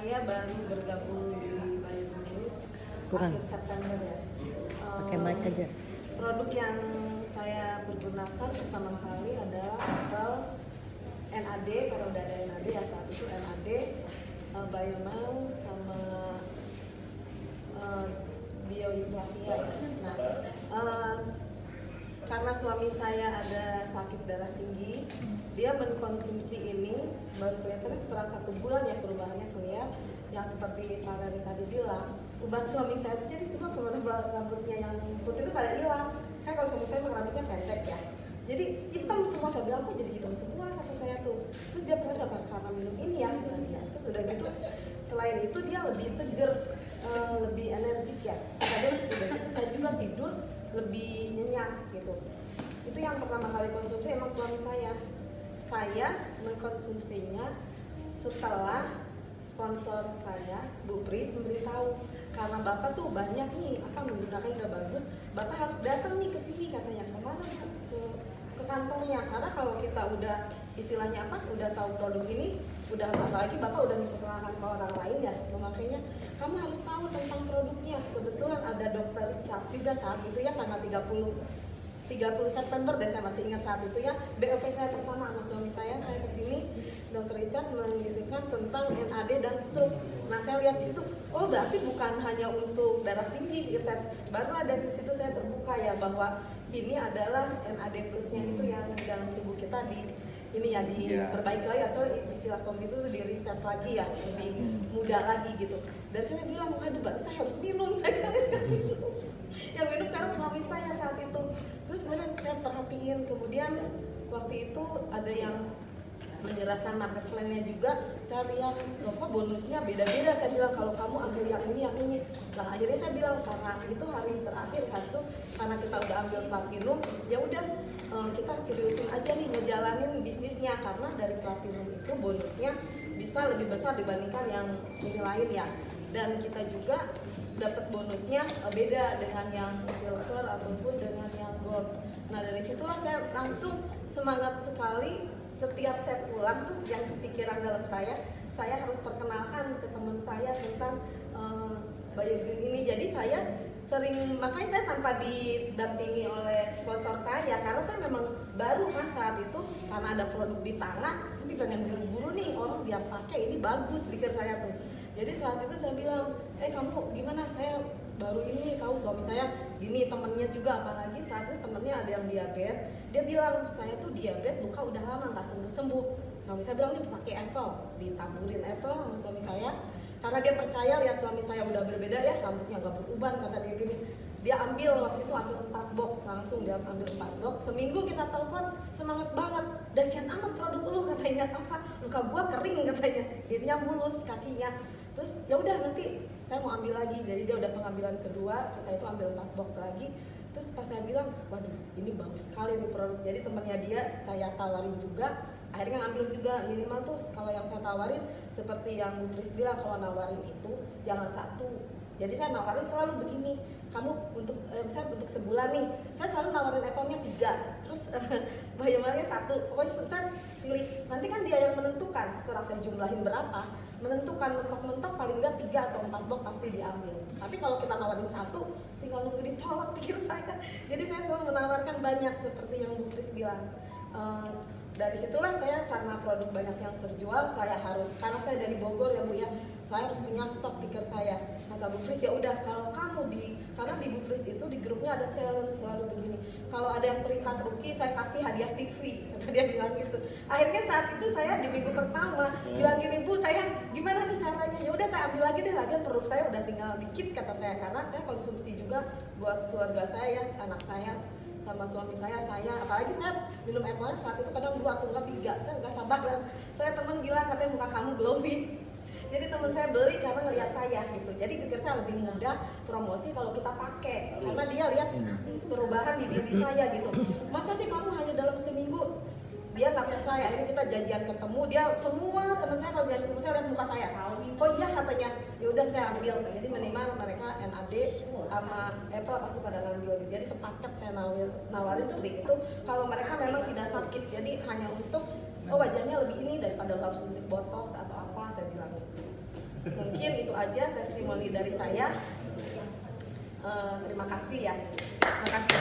saya baru bergabung di Biogenic akhir September ya. Pakai mic aja. Produk yang saya pergunakan pertama kali adalah Apple NAD, kalau udah ada NAD ya saat itu NAD, Biomel sama Bioimplavia ya. Nah, karena suami saya ada sakit darah tinggi, dia mengkonsumsi ini baru kelihatannya setelah 1 bulan ya perubahannya kelihatan. Yang seperti Pak Rani tadi bilang, uban suami saya itu jadi semua keluar rambutnya yang putih itu pada hilang. Kan kalau suami saya rambutnya pendek ya, jadi hitam semua. Saya bilang kok jadi hitam semua kata saya tuh. Terus dia bilang apa karena minum ini ya tadi ya. Terus udah gitu, selain itu dia lebih seger, lebih energik ya. Kadang sudah gitu saya juga tidur lebih nyenyak gitu. Itu yang pertama kali konsumsi emang suami saya. Saya mengkonsumsinya setelah sponsor saya Bu Pris memberitahu, karena Bapak tuh banyak nih apa menggunakan udah bagus, Bapak harus datang nih ke sini katanya. Kemana ke kantornya, karena kalau kita udah istilahnya apa udah tahu produk ini, udah apalagi Bapak udah memperkenalkan ke orang lain ya, makanya kamu harus tahu tentang produknya. Kebetulan ada dokter Cap juga saat itu ya, tanggal 30 September deh, saya masih ingat saat itu ya, BOP saya pertama sama suami saya kesini, Dr. Richard mengirimkan tentang NAD dan stroke. Nah saya lihat di situ, oh berarti bukan hanya untuk darah tinggi, barulah dari situ saya terbuka ya bahwa ini adalah NAD plusnya itu yang di dalam tubuh kita ini ya diperbaiki lagi, atau istilah kom itu di riset lagi ya, lebih mudah lagi gitu. Dan saya bilang, aduh berarti saya harus minum, saya yang minum karena suami saya saat itu. Terus kemudian saya perhatiin, kemudian waktu itu ada yang menjelaskan market plan-nya juga, saya lihat loh kok bonusnya beda-beda. Saya bilang kalau kamu ambil yang ini. Nah akhirnya saya bilang karena itu hari terakhir kan tuh, karena kita udah ambil platinum, ya udah kita seriusin aja nih ngejalanin bisnisnya, karena dari platinum itu bonusnya bisa lebih besar dibandingkan yang ini lain ya. Dan kita juga dapat bonusnya beda dengan yang silver ataupun dengan yang gold. Nah dari situlah saya langsung semangat sekali. Setiap saya pulang tuh yang pikiran dalam saya harus perkenalkan ke teman saya tentang Biogreen ini. Jadi saya sering, makanya saya tanpa didampingi oleh sponsor saya, karena saya memang baru kan saat itu, karena ada produk di tangan, tapi pengen buru-buru nih orang biar pakai ini bagus, pikir saya tuh. Jadi saat itu saya bilang, kamu gimana, saya baru ini, kau suami saya gini, temennya juga, apalagi saat itu temennya ada yang diabetes. Dia bilang, saya tuh diabetes, luka udah lama nggak sembuh-sembuh. Suami saya bilang, dia pakai apple, ditaburin apple sama suami saya, karena dia percaya lihat suami saya udah berbeda ya, rambutnya nggak beruban, kata dia gini. Dia ambil waktu itu 4 box, langsung dia ambil 4 box. Seminggu kita telepon, semangat banget, dahsyat amat produk lu, katanya. Apa, luka gua kering katanya, jadinya mulus kakinya. Terus ya udah nanti saya mau ambil lagi, jadi dia udah pengambilan kedua, saya itu ambil 4 box lagi. Terus pas saya bilang, waduh ini bagus sekali nih produk. Jadi temannya dia saya tawarin juga, akhirnya ngambil juga. Minimal tuh kalau yang saya tawarin seperti yang Bu Pris bilang, kalau nawarin itu jangan satu. Jadi saya nawarin selalu begini, kamu untuk misalnya untuk sebulan nih, saya selalu nawarin Apple-nya 3, terus Biomelnya 1. Pokoknya saya pilih, nanti kan dia yang menentukan setelah saya jumlahin berapa, menentukan mentok-mentok paling nggak 3 atau 4 box pasti diambil. Tapi kalau kita nawarin 1, tinggal nunggu ditolak, pikir saya. Jadi saya selalu menawarkan banyak seperti yang Bu Pris bilang. Dari situlah saya, karena produk banyak yang terjual, saya harus, karena saya dari Bogor ya Bu ya, saya harus punya stok, pikir saya. Kata Bu Pris, ya udah kalau kamu karena di Bu Pris itu di grupnya ada challenge selalu begini, kalau ada yang peringkat rookie saya kasih hadiah TV, kata dia bilang gitu. Akhirnya saat itu saya di minggu pertama bilang gini, Bu saya gimana nih caranya, ya udah saya ambil lagi deh, lagian produk saya udah tinggal dikit, kata saya, karena saya konsumsi juga buat keluarga saya, anak saya sama suami saya, apalagi saya minum Apple saat itu kadang 2 atau 3, saya nggak sabar kan. Saya teman bilang katanya muka kamu glowing. Jadi teman saya beli karena ngelihat saya gitu. Jadi pikir saya lebih mudah promosi kalau kita pakai, karena dia lihat perubahan di diri saya gitu. Masa sih kamu hanya dalam seminggu? Dia nggak percaya. Akhirnya kita janjian ketemu. Dia semua teman saya kalau janjian ketemu saya lihat muka saya. Oh iya katanya. Ya udah saya ambil. Jadi minimal mereka NAD sama Apple pasti pada ngambil. Jadi sepakat saya nawarin seperti itu. Kalau mereka memang tidak sakit, jadi hanya untuk wajahnya lebih ini daripada harus suntik botox atau apa, saya bilang. aja testimoni dari saya. Terima kasih ya. Terima kasih.